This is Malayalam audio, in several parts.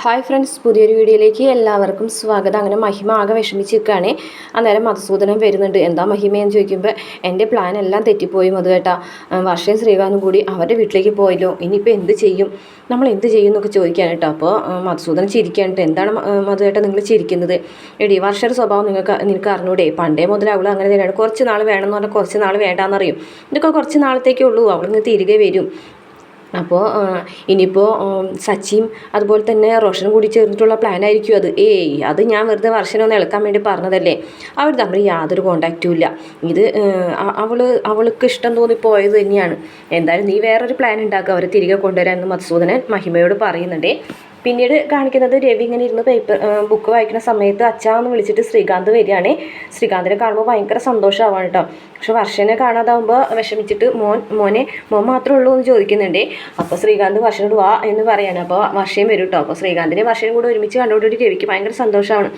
ഹായ് ഫ്രണ്ട്സ്, പുതിയൊരു വീഡിയോയിലേക്ക് എല്ലാവർക്കും സ്വാഗതം. അങ്ങനെ മഹിമ ആകെ വിഷമിച്ച് നിൽക്കുകയാണ്. അന്നേരം മധുസൂദനം വരുന്നുണ്ട്. എന്താ മഹിമയെന്ന് ചോദിക്കുമ്പോൾ എൻ്റെ പ്ലാൻ എല്ലാം തെറ്റിപ്പോയി മധുവേട്ടാ. വർഷയും ശ്രീകാന്തും കൂടി അവരുടെ വീട്ടിലേക്ക് പോയല്ലോ, ഇനിയിപ്പോൾ എന്ത് ചെയ്യും, നമ്മൾ എന്ത് ചെയ്യും എന്നൊക്കെ ചോദിക്കാൻ കേട്ടോ. അപ്പോൾ മധുസൂദനം ചിരിക്കാനിട്ട്, എന്താണ് മധുവേട്ടാ നിങ്ങൾ ചിരിക്കുന്നത്? എടി വർഷയുടെ സ്വഭാവം നിനക്ക് അറിഞ്ഞൂടെ? പണ്ടേ മുതൽ അവൾ അങ്ങനെ തന്നെയാണ്. കുറച്ച് നാൾ വേണമെന്ന് പറഞ്ഞാൽ കുറച്ച് നാൾ വേണ്ടാന്നറിയും. ഇതൊക്കെ കുറച്ച് നാളത്തേക്കേ ഉള്ളൂ, അവളിന്ന് തിരികെ വരും. അപ്പോൾ ഇനിയിപ്പോൾ സച്ചിയും അതുപോലെ തന്നെ റോഷനും കൂടി ചേർന്നിട്ടുള്ള പ്ലാൻ ആയിരിക്കും അത്. അത് ഞാൻ വെറുതെ വർഷനൊന്ന് ഇളക്കാൻ വേണ്ടി പറഞ്ഞതല്ലേ. അവർ തമ്മിൽ യാതൊരു കോണ്ടാക്റ്റും ഇല്ല. ഇത് അവൾക്ക് ഇഷ്ടം തോന്നിപ്പോയത് തന്നെയാണ്. എന്തായാലും നീ വേറൊരു പ്ലാൻ ഉണ്ടാക്കുക, അവരെ തിരികെ കൊണ്ടുവരാമെന്ന് മധുസൂദനൻ മഹിമയോട് പറയുന്നുണ്ടേ. പിന്നീട് കാണിക്കുന്നത് രവി ഇങ്ങനെ ഇരുന്ന് ബുക്ക് വായിക്കുന്ന സമയത്ത് അച്ഛാന്ന് വിളിച്ചിട്ട് ശ്രീകാന്ത് വരികയാണ്. ശ്രീകാന്തിനെ കാണുമ്പോൾ ഭയങ്കര സന്തോഷമാവാണ് കേട്ടോ. പക്ഷെ വർഷനെ കാണാതാവുമ്പോൾ വിഷമിച്ചിട്ട് മോൻ മാത്രമേ ഉള്ളൂ എന്ന് ചോദിക്കുന്നുണ്ട്. അപ്പോൾ ശ്രീകാന്ത് വർഷനോട് വാ എന്ന് പറയാണ്. അപ്പോൾ വർഷയും വരും കേട്ടോ. അപ്പോൾ ശ്രീകാന്തിനെ വർഷയും കൂടെ ഒരുമിച്ച് കണ്ടുകൊണ്ടിട്ട് രവിക്ക് ഭയങ്കര സന്തോഷമാണ്.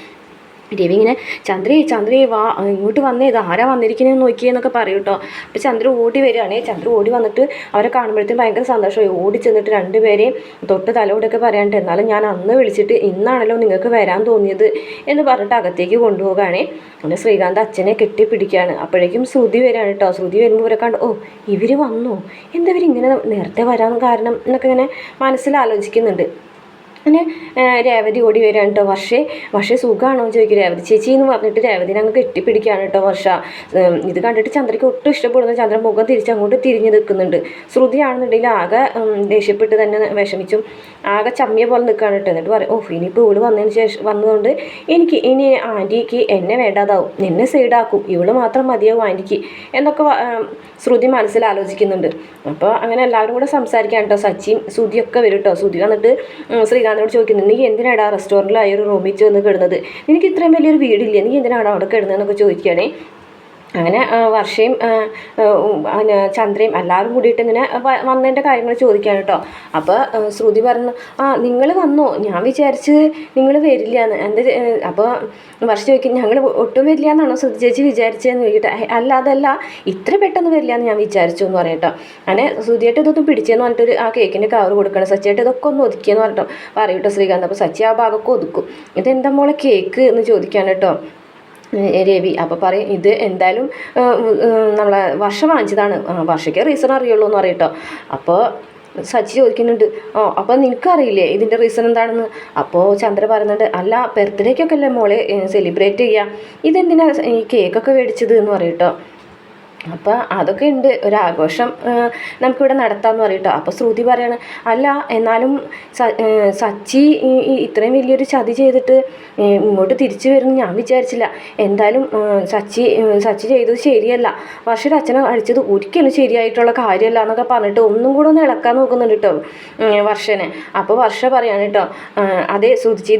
രവി ഇങ്ങനെ ചന്ദ്രേ വാ, ഇങ്ങോട്ട് വന്നേ, ഇത് ആരാ വന്നിരിക്കുന്നതെന്ന് നോക്കിയെന്നൊക്കെ പറയും കേട്ടോ. അപ്പോൾ ചന്ദ്ര ഓടി വരികയാണ്. ചന്ദ്ര ഓടി വന്നിട്ട് അവരെ കാണുമ്പോഴത്തേക്കും ഭയങ്കര സന്തോഷമായി. ഓടി ചെന്നിട്ട് രണ്ടുപേരെയും തൊട്ട് തലോടൊക്കെ പറയാണ്ട്, എന്നാലും ഞാൻ അന്ന് വിളിച്ചിട്ട് ഇന്നാണല്ലോ നിങ്ങൾക്ക് വരാൻ തോന്നിയത് എന്ന് പറഞ്ഞിട്ട് അകത്തേക്ക് കൊണ്ടുപോകുകയാണ്. അങ്ങനെ ശ്രീകാന്ത് അച്ഛനെ കെട്ടിപ്പിടിക്കുകയാണ്. അപ്പോഴേക്കും ശ്രുതി വരികയാണ് കേട്ടോ. ശ്രുതി വരുമ്പോൾ ഇവരെ കണ്ട്, ഇവർ വന്നു, എന്താ ഇവരിങ്ങനെ നേരത്തെ വരാൻ കാരണം എന്നൊക്കെ ഇങ്ങനെ മനസ്സിൽ ആലോചിക്കുന്നുണ്ട്. അങ്ങനെ രേവതി ഓടി വരികയാണ് കേട്ടോ. വർഷേ സുഖമാണോ ചോദിക്കും. രേവതി ചേച്ചി എന്ന് പറഞ്ഞിട്ട് രേവതിനെ അങ്ങ് കെട്ടിപ്പിടിക്കുകയാണ് കേട്ടോ വർഷ. ഇത് കണ്ടിട്ട് ചന്ദ്രയ്ക്ക് ഒട്ടും ഇഷ്ടപ്പെടുന്നു. ചന്ദ്രൻ മുഖം അങ്ങോട്ട് തിരിഞ്ഞ് നിൽക്കുന്നുണ്ട്. ശ്രുതിയാണെന്നുണ്ടെങ്കിൽ ആകെ ദേഷ്യപ്പെട്ട് തന്നെ വിഷമിച്ചും ആകെ ചമ്മിയ പോലെ നിൽക്കുകയാണ് കേട്ടോ. എന്നിട്ട് പറയും, ഇനിയിപ്പോൾ ഇവള് വന്നതുകൊണ്ട് ഇനി ആൻറ്റിക്ക് എന്നെ വേണ്ടാതാവും, എന്നെ സൈഡാക്കും, ഇവള് മാത്രം മതിയാവും ആൻറ്റിക്ക് എന്നൊക്കെ ശ്രുതി മനസ്സിൽ ആലോചിക്കുന്നുണ്ട്. അപ്പോൾ അങ്ങനെ എല്ലാവരും കൂടെ സംസാരിക്കാൻ കേട്ടോ. സച്ചിയും ശ്രുതിയൊക്കെ വരും കേട്ടോ. ശ്രുതി വന്നിട്ട് ശ്രീകാന്തിനോട് ചോദിക്കുന്നത്, നീ എന്തിനാടാ റെസ്റ്റോറൻറ്റിലായ ഒരു റൂമിൽ ചെന്ന് കിടന്നത്? നിനക്ക് ഇത്രയും വലിയൊരു വീടില്ലേ, നീ എന്തിനാണ് അവിടെ കിടന്നതെന്നൊക്കെ ചോദിക്കുകയാണേ. അങ്ങനെ വർഷയും ചന്ദ്രയും എല്ലാവരും കൂടിയിട്ട് ഇങ്ങനെ വന്നതിൻ്റെ കാര്യങ്ങൾ ചോദിക്കാൻ കേട്ടോ. അപ്പോൾ ശ്രുതി പറഞ്ഞു, നിങ്ങൾ വന്നോ, ഞാൻ വിചാരിച്ച് നിങ്ങൾ വരില്ല എന്ന്. അപ്പോൾ വർഷ ചോദിക്കും, ഞങ്ങൾ ഒട്ടും വരില്ല എന്നാണോ ശ്രുതി ചേച്ചി വിചാരിച്ചതെന്ന് ചോദിക്കട്ടെ. അതല്ല, ഇത്ര പെട്ടെന്ന് വരില്ല എന്ന് ഞാൻ വിചാരിച്ചു എന്ന് പറയട്ടോ. അങ്ങനെ ശ്രുതിയായിട്ട് ഇതൊന്നും പിടിച്ചെന്ന് പറഞ്ഞിട്ട് ആ കേക്കിൻ്റെ കവർ കൊടുക്കണം. സച്ചിയായിട്ട് ഇതൊക്കെ ഒന്ന് ഒതുക്കിയെന്ന് പറഞ്ഞിട്ടോ പറയൂട്ടോ ശ്രീകാന്ത്. അപ്പോൾ സച്ചി ആ ഭാഗമൊക്കെ ഒതുക്കും. ഇതെന്താ മോളെ കേക്ക് എന്ന് ചോദിക്കാൻ കേട്ടോ രവി. അപ്പോൾ പറയും, ഇത് എന്തായാലും നമ്മളെ വർഷ വാങ്ങിച്ചതാണ്, വർഷയ്ക്ക് റീസൺ അറിയുള്ളൂ എന്ന് പറയട്ടോ. അപ്പോൾ സച്ചി ചോദിക്കുന്നുണ്ട്, അപ്പോൾ നിനക്കറിയില്ലേ ഇതിൻ്റെ റീസൺ എന്താണെന്ന്? അപ്പോൾ ചന്ദ്ര പറയുന്നുണ്ട്, അല്ല ബർത്ത്ഡേക്കൊക്കെ അല്ലേ മോളെ സെലിബ്രേറ്റ് ചെയ്യുക, ഇതെന്തിനാ ഈ കേക്കൊക്കെ മേടിച്ചത് എന്ന് പറയട്ടോ. അപ്പോൾ അതൊക്കെ ഉണ്ട്, ഒരാഘോഷം നമുക്കിവിടെ നടത്താമെന്ന് പറയട്ടോ. അപ്പോൾ ശ്രുതി പറയാണ്, അല്ല എന്നാലും സച്ചി ഇത്രയും വലിയൊരു ചതി ചെയ്തിട്ട് ഇങ്ങോട്ട് തിരിച്ചു വരുമെന്ന് ഞാൻ വിചാരിച്ചില്ല. എന്തായാലും സച്ചി ചെയ്തത് ശരിയല്ല, വർഷയുടെ അച്ഛനെ അടിച്ചത് ഒരിക്കലും ശരിയായിട്ടുള്ള കാര്യമല്ല എന്നൊക്കെ പറഞ്ഞിട്ട് ഒന്നും കൂടെ ഒന്ന് ഇളക്കാൻ നോക്കുന്നുണ്ട് കേട്ടോ വർഷനെ. അപ്പോൾ വർഷ പറയാണ് കേട്ടോ, അതെ ശ്രുതി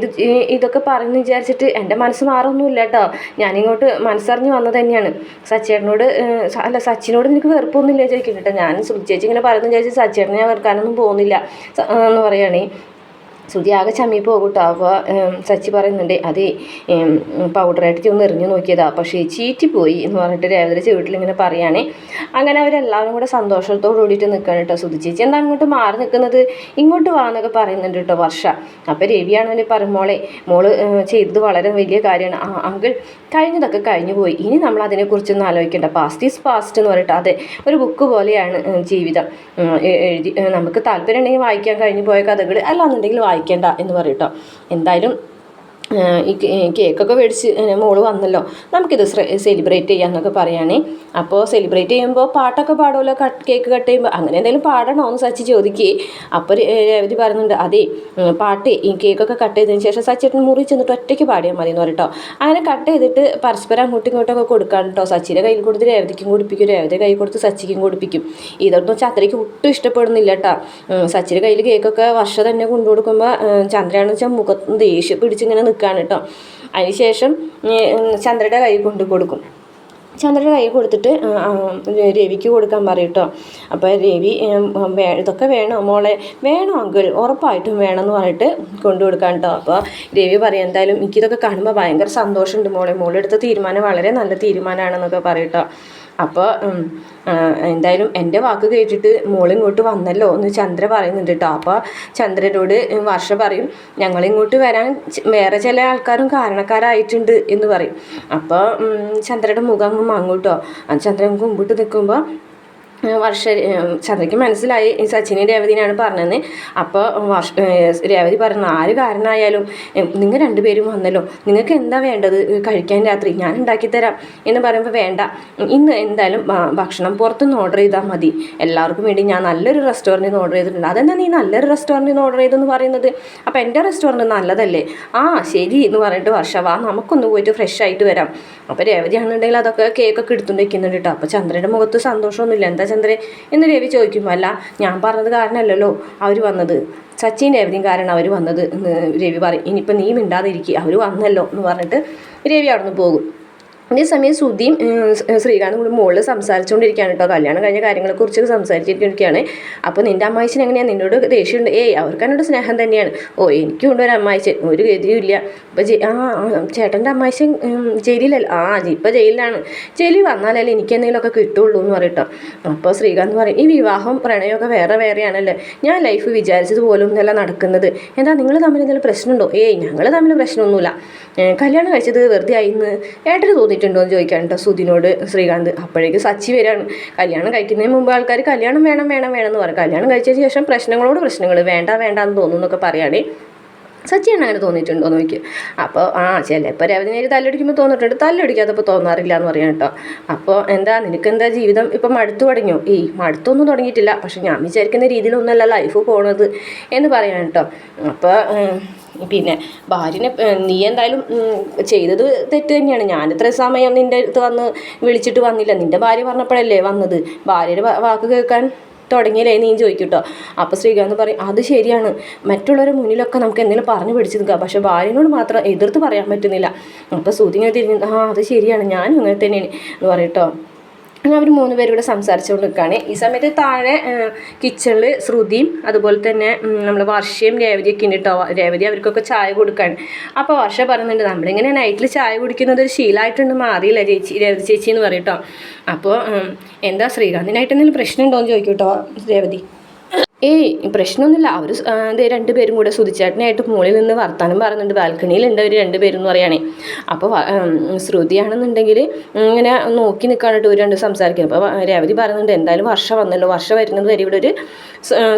ഇതൊക്കെ പറയുമെന്ന് വിചാരിച്ചിട്ട് എൻ്റെ മനസ്സ് മാറൊന്നുമില്ല കേട്ടോ, ഞാനിങ്ങോട്ട് മനസ്സറിഞ്ഞ് വന്നത് തന്നെയാണ്. സച്ചേട്ടനോട് അല്ല സച്ചിനോട് നിനക്ക് വെറുപ്പൊന്നുമില്ല ചോദിക്കുന്നു കേട്ടോ. ഞാൻ ശ്രുതി ചേച്ചി ഇങ്ങനെ പറയുന്നത് വിചാരിച്ച് സച്ചേട്ടനെ ഞാൻ വെറുക്കാനൊന്നും പോകുന്നില്ല എന്ന് പറയുകയാണേ. ശ്രുതി ആകെ ചമ്മി പോകും കേട്ടോ. അപ്പോൾ സച്ചി പറയുന്നുണ്ട്, അതേ പൗഡറായിട്ട് ഒന്ന് എറിഞ്ഞു നോക്കിയതാ, പക്ഷേ ചീറ്റിപ്പോയി എന്ന് പറഞ്ഞിട്ട് രേവതി വീട്ടിലിങ്ങനെ പറയുകയാണേ. അങ്ങനെ അവരെല്ലാവരും കൂടെ സന്തോഷത്തോട് കൂടിയിട്ട് നിൽക്കുകയാണ് കേട്ടോ. ശ്രുതി ചേച്ചി എന്താ അങ്ങോട്ട് മാറി നിൽക്കുന്നത്, ഇങ്ങോട്ട് വാ എന്നൊക്കെ പറയുന്നുണ്ട് കേട്ടോ വർഷ. അപ്പോൾ രവിയാണെന്ന് പറയുമ്പോളെ മോള് ചെയ്തത് വളരെ വലിയ കാര്യമാണ്. അങ്കിൾ കഴിഞ്ഞതൊക്കെ കഴിഞ്ഞു പോയി, ഇനി നമ്മൾ അതിനെക്കുറിച്ചൊന്നും ആലോചിക്കേണ്ട, പാസ്റ്റ് ഈസ് പാസ്റ്റ് എന്ന് പറഞ്ഞിട്ട്. അതെ, ഒരു ബുക്ക് പോലെയാണ് ജീവിതം, എഴുതി നമുക്ക് താല്പര്യം ഉണ്ടെങ്കിൽ വായിക്കാൻ കഴിഞ്ഞു പോയ കഥകൾ, അല്ലാന്നുണ്ടെങ്കിൽ വായിക്കേണ്ട എന്ന് പറയട്ടോ. എന്തായാലും ഈ കേക്കൊക്കെ മേടിച്ച് മോള് വന്നല്ലോ, നമുക്കിത് സെലിബ്രേറ്റ് ചെയ്യാമെന്നൊക്കെ പറയുകയാണേ. അപ്പോൾ സെലിബ്രേറ്റ് ചെയ്യുമ്പോൾ പാട്ടൊക്കെ പാടുമല്ലോ, കേക്ക് കട്ട് ചെയ്യുമ്പോൾ, അങ്ങനെ എന്തെങ്കിലും പാടണോ എന്ന് സച്ചി ചോദിക്കുകയെ. അപ്പോൾ രേവതി പറയുന്നുണ്ട്, അതെ പാട്ട് ഈ കേക്കൊക്കെ കട്ട് ചെയ്തതിന് ശേഷം സച്ചിയേട്ടൻ മുറി ചെന്നിട്ട് ഒറ്റയ്ക്ക് പാടിയാൽ മതി എന്ന് പറയട്ടോ. അങ്ങനെ കട്ട് ചെയ്തിട്ട് പരസ്പരം അങ്ങോട്ടും ഇങ്ങോട്ടൊക്കെ കൊടുക്കാൻ കേട്ടോ. സച്ചിയുടെ കയ്യിൽ കൊടുത്ത് രേവതിക്കും കൊടുപ്പിക്കും, രേവതി കയ്യിൽ കൊടുത്ത് സച്ചിക്കും കൊടുപ്പിക്കും. ഇതൊന്നും ചന്ദ്രയ്ക്ക് ഒട്ടും ഇഷ്ടപ്പെടുന്നില്ല കേട്ടോ. സച്ചിയുടെ കയ്യിൽ കേക്കൊക്കെ വർഷ തന്നെ കൊണ്ടു കൊടുക്കുമ്പോൾ ചന്ദ്രയാണെന്ന് വെച്ചാൽ മുഖത്ത് ദേഷ്യം പിടിച്ചിങ്ങനെ നിൽക്കുകയാണ് കേട്ടോ. അതിനുശേഷം ചന്ദ്രയുടെ കൈ കൊണ്ട് കൊടുക്കും. ചന്ദ്രയുടെ കൈ കൊടുത്തിട്ട് രവിക്ക് കൊടുക്കാൻ പറയും കേട്ടോ. അപ്പോൾ രവി ഇതൊക്കെ വേണോ മോളെ, വേണോ അങ്കിൾ, ഉറപ്പായിട്ടും വേണമെന്ന് പറഞ്ഞിട്ട് കൊണ്ടു കൊടുക്കാൻ കേട്ടോ. അപ്പോൾ രവി പറയും, എന്തായാലും എനിക്കിതൊക്കെ കാണുമ്പോൾ ഭയങ്കര സന്തോഷമുണ്ട് മോളെ, മോളെടുത്ത തീരുമാനം വളരെ നല്ല തീരുമാനമാണെന്നൊക്കെ പറയും കേട്ടോ. അപ്പോൾ എന്തായാലും എൻ്റെ വാക്ക് കേട്ടിട്ട് മോളിങ്ങോട്ട് വന്നല്ലോ എന്ന് ചന്ദ്ര പറയുന്നുണ്ട് കേട്ടോ. അപ്പോൾ ചന്ദ്രനോട് വർഷ പറയും ഞങ്ങളിങ്ങോട്ട് വരാൻ വേറെ ചില ആൾക്കാരും കാരണക്കാരായിട്ടുണ്ട് എന്ന് പറയും. അപ്പോൾ ചന്ദ്രയുടെ മുഖം അങ്ങ് മങ്ങൂട്ടോ. ചന്ദ്രൻ കുമ്പിട്ട് നിൽക്കുമ്പോൾ ചന്ദ്രയ്ക്ക് മനസ്സിലായി സച്ചിനെ രേവതിനാണ് പറഞ്ഞതെന്ന്. അപ്പോൾ രേവതി പറഞ്ഞു ആര് കാരണമായാലും നിങ്ങൾ രണ്ടുപേരും വന്നല്ലോ, നിങ്ങൾക്ക് എന്താ വേണ്ടത് കഴിക്കാൻ രാത്രി ഞാൻ ഉണ്ടാക്കിത്തരാം എന്ന് പറയുമ്പോൾ വേണ്ട, ഇന്ന് എന്തായാലും ഭക്ഷണം പുറത്തുനിന്ന് ഓർഡർ ചെയ്താൽ മതി, എല്ലാവർക്കും വേണ്ടി ഞാൻ നല്ലൊരു റെസ്റ്റോറൻറ്റിൽ നിന്ന് ഓർഡർ ചെയ്തിട്ടുണ്ട്. അതെന്താ നീ നല്ലൊരു റെസ്റ്റോറൻറ്റിൽ നിന്ന് ഓർഡർ ചെയ്തെന്ന് പറയുന്നത്? അപ്പോൾ എൻ്റെ റെസ്റ്റോറൻറ്റ് നല്ലതല്ലേ? ആ ശരി എന്ന് പറഞ്ഞിട്ട് വർഷവാ നമുക്കൊന്ന് പോയിട്ട് ഫ്രഷ് ആയിട്ട് വരാം. അപ്പോൾ രേവതി ആണെന്നുണ്ടെങ്കിൽ അതൊക്കെ കേക്കൊക്കെ എടുത്തുകൊണ്ട് വെക്കുന്നുണ്ട് കേട്ടോ. അപ്പോൾ ചന്ദ്രൻ്റെ മുഖത്ത് സന്തോഷമൊന്നുമില്ല. എന്താ ചന്ദ്രൻ എന്ന് രവി ചോദിക്കുമ്പോൾ അല്ല ഞാൻ പറഞ്ഞത് കാരണമല്ലല്ലോ അവർ വന്നത്, സച്ചിൻ രവിയും കാരണം അവർ വന്നത് എന്ന് രവി പറയും. ഇനിയിപ്പോൾ നീ മിണ്ടാതിരിക്കുക, അവർ വന്നല്ലോ എന്ന് പറഞ്ഞിട്ട് രവി അവിടെ നിന്ന് പോകും. അതേസമയം ശ്രുതിയും ശ്രീകാന്തും കൂടി മുകളിൽ സംസാരിച്ചുകൊണ്ടിരിക്കുകയാണ് കേട്ടോ. കല്യാണം കഴിഞ്ഞ കാര്യങ്ങളെക്കുറിച്ച് സംസാരിച്ചിരിക്കുകയാണ്. അപ്പോൾ നിൻ്റെ അമ്മായിച്ചൻ എങ്ങനെയാണ്, നിന്നോട് ദേഷ്യമുണ്ട്? അവർക്ക് എന്നോട് സ്നേഹം തന്നെയാണ്. എനിക്കും ഉണ്ട് ഒരു അമ്മായിച്ചൻ, ഒരു ഗതിയും ഇല്ല. ഇപ്പോൾ ചേട്ടൻ്റെ അമ്മായിച്ചൻ ജയിലിലല്ല? ഇപ്പോൾ ജയിലിലാണ്. ജയിലിൽ വന്നാലല്ലേ എനിക്ക് എന്തെങ്കിലുമൊക്കെ കിട്ടുള്ളൂ എന്ന് പറയട്ടോ. അപ്പോൾ ശ്രീകാന്ത് പറയും ഈ വിവാഹം പ്രണയമൊക്കെ വേറെ വേറെയാണല്ലേ, ഞാൻ ലൈഫ് വിചാരിച്ചത് പോലും എന്നല്ല നടക്കുന്നത്. എന്താ നിങ്ങൾ തമ്മിൽ എന്തെങ്കിലും പ്രശ്നമുണ്ടോ? ഞങ്ങൾ തമ്മിൽ പ്രശ്നമൊന്നുമില്ല, കല്യാണം കഴിച്ചത് വെറുതെ ആയിന്ന് ഏട്ടന് തോന്നിയിട്ടുണ്ടോ എന്ന് ചോദിക്കാൻ കേട്ടോ ശ്രുതിനോട് ശ്രീകാന്ത്. അപ്പോഴേക്ക് സച്ചി വരാണ്. കല്യാണം കഴിക്കുന്നതിന് മുമ്പ് ആൾക്കാർ കല്യാണം വേണം എന്ന് പറയും. കല്യാണം കഴിച്ചതിന് ശേഷം പ്രശ്നങ്ങൾ വേണ്ട എന്ന് തോന്നുന്നു എന്നൊക്കെ പറയുകയാണെ. സച്ചിയാണ് അങ്ങനെ തോന്നിയിട്ടുണ്ടോ എന്ന് ചോദിക്കും. അപ്പോൾ ചിലപ്പോൾ രവതി നേരി തല്ലടിക്കുമ്പോൾ തോന്നിയിട്ടുണ്ട്, തല്ലടിക്കാത്തപ്പോൾ തോന്നാറില്ല എന്ന് പറയാം കേട്ടോ. അപ്പോൾ നിനക്കെന്താ ജീവിതം ഇപ്പം മടുത്തു തുടങ്ങിയോ? മടുത്തൊന്നും തുടങ്ങിയിട്ടില്ല, പക്ഷെ ഞാൻ വിചാരിക്കുന്ന രീതിയിലൊന്നുമല്ല ലൈഫ് പോണത് എന്ന് പറയാം കേട്ടോ. അപ്പോൾ പിന്നെ ഭാര്യനെ നീ എന്തായാലും ചെയ്തത് തെറ്റ് തന്നെയാണ്. ഞാൻ ഇത്ര സമയം നിൻ്റെ അടുത്ത് വന്ന് വിളിച്ചിട്ട് വന്നില്ല, നിൻ്റെ ഭാര്യ പറഞ്ഞപ്പോഴല്ലേ വന്നത്, ഭാര്യയുടെ വാക്ക് കേൾക്കാൻ തുടങ്ങിയില്ലേ നീ ചോദിക്കും കേട്ടോ. അപ്പോൾ ശ്രീകാന്ത് പറയും അത് ശരിയാണ്, മറ്റുള്ളവരുടെ മുന്നിലൊക്കെ നമുക്ക് എന്തെങ്കിലും പറഞ്ഞു പിടിച്ച് നിൽക്കാം, പക്ഷേ ഭാര്യനോട് മാത്രം എതിർത്ത് പറയാൻ പറ്റുന്നില്ല. അപ്പോൾ ശ്രുതി ഇങ്ങനെ തിരിഞ്ഞ് അത് ശരിയാണ്, ഞാനും അങ്ങനെ തന്നെയാണ് എന്ന് പറയട്ടോ. അവർ 3 പേരും ഇവിടെ സംസാരിച്ചുകൊണ്ട് നിൽക്കുകയാണ്. ഈ സമയത്ത് താഴെ കിച്ചണിൽ ശ്രുതിയും അതുപോലെ തന്നെ നമ്മൾ വർഷയും രേവതിയൊക്കെ ഉണ്ട് കേട്ടോ. രേവതി അവർക്കൊക്കെ ചായ കൊടുക്കുകയാണ്. അപ്പോൾ വർഷ പറയുന്നുണ്ട് നമ്മളിങ്ങനെ നൈറ്റിൽ ചായ കുടിക്കുന്നത് ഒരു ശീലമായിട്ടുണ്ട്, മാറിയില്ല രേവതി ചേച്ചി എന്ന് പറയും കേട്ടോ. അപ്പോൾ എന്താ ശ്രീകാന്തിനായിട്ട് എന്തെങ്കിലും പ്രശ്നമുണ്ടോ എന്ന് ചോദിക്കും കേട്ടോ രേവതി. പ്രശ്നമൊന്നുമില്ല, അവർ 2 പേരും കൂടെ ശ്രുതിച്ചേട്ടനായിട്ട് മുകളിൽ നിന്ന് വർത്താനം പറയുന്നുണ്ട്. ബാൽക്കണിയിലുണ്ട് അവർ 2 പേരും എന്ന് പറയുകയാണെ. അപ്പോൾ ശ്രുതിയാണെന്നുണ്ടെങ്കിൽ ഇങ്ങനെ നോക്കി നിൽക്കാനായിട്ട് ഒരു 2 സംസാരിക്കുന്നത്. അപ്പോൾ രേവതി പറയുന്നുണ്ട് എന്തായാലും വർഷ വന്നല്ലോ, വർഷ വരുന്നത് വരെ ഇവിടെ ഒരു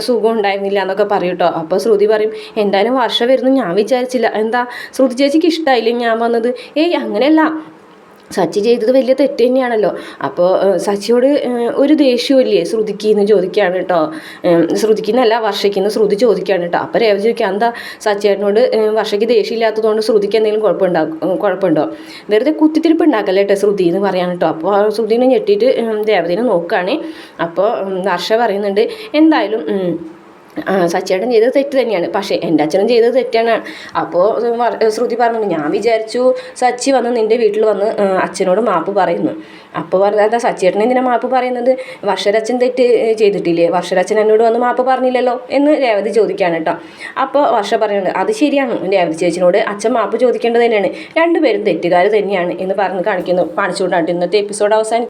സുഖം ഉണ്ടായിരുന്നില്ല എന്നൊക്കെ പറയും കേട്ടോ. അപ്പോൾ ശ്രുതി പറയും എന്തായാലും വർഷ വരുന്നു ഞാൻ വിചാരിച്ചില്ല, എന്താ ശ്രുതി ചേച്ചിക്ക് ഇഷ്ടമായില്ലേ ഞാൻ വന്നത്? അങ്ങനെയല്ല, സച്ചി ചെയ്തത് വലിയ തെറ്റ് തന്നെയാണല്ലോ. അപ്പോൾ സച്ചിയോട് ഒരു ദേഷ്യമില്ലേ ശ്രുതിക്ക് എന്ന് ചോദിക്കുകയാണ് കേട്ടോ. ശ്രുതിക്കെന്നല്ല വർഷയ്ക്കെന്ന് ശ്രുതി ചോദിക്കുകയാണ് കേട്ടോ. അപ്പോൾ രേവതി ചോദിക്കുക എന്താ സച്ചിയേട്ടനോട് വർഷയ്ക്ക് ദേഷ്യമില്ലാത്തതുകൊണ്ട് ശ്രുതിക്ക് എന്തെങ്കിലും കുഴപ്പമുണ്ടോ? വെറുതെ കുത്തിത്തിരിപ്പ് ഉണ്ടാക്കല്ലേ കേട്ടോ ശ്രുതി എന്ന് പറയാൻ കേട്ടോ. അപ്പോൾ ശ്രുതിനെ ഞെട്ടിയിട്ട് രേവതിനെ നോക്കുകയാണ്. അപ്പോൾ വർഷ പറയുന്നുണ്ട് എന്തായാലും സച്ചിയേട്ടൻ ചെയ്തത് തെറ്റ് തന്നെയാണ്, പക്ഷേ എൻ്റെ അച്ഛനും ചെയ്തത് തെറ്റാണ്. അപ്പോൾ ശ്രുതി പറഞ്ഞു ഞാൻ വിചാരിച്ചു സച്ചി വന്ന് നിൻ്റെ വീട്ടിൽ വന്ന് അച്ഛനോട് മാപ്പ് പറയുന്നു. അപ്പോൾ പറഞ്ഞാൽ സച്ചിയേട്ടൻ എന്തിനാ മാപ്പ് പറയുന്നത്? വർഷരച്ഛൻ തെറ്റ് ചെയ്തിട്ടില്ലേ, വർഷരച്ഛൻ എന്നോട് വന്ന് മാപ്പ് പറഞ്ഞില്ലല്ലോ എന്ന് രേവതി ചോദിക്കുകയാണ് കേട്ടോ. അപ്പോൾ വർഷ പറയുന്നത് അത് ശരിയാണ്, രേവതി ചേച്ചിനോട് അച്ഛൻ മാപ്പ് ചോദിക്കേണ്ടത് തന്നെയാണ്, 2 പേരും തെറ്റുകാർ തന്നെയാണ് എന്ന് കാണിച്ചുകൊണ്ടാണ് ഇന്നത്തെ എപ്പിസോഡ് അവസാനം.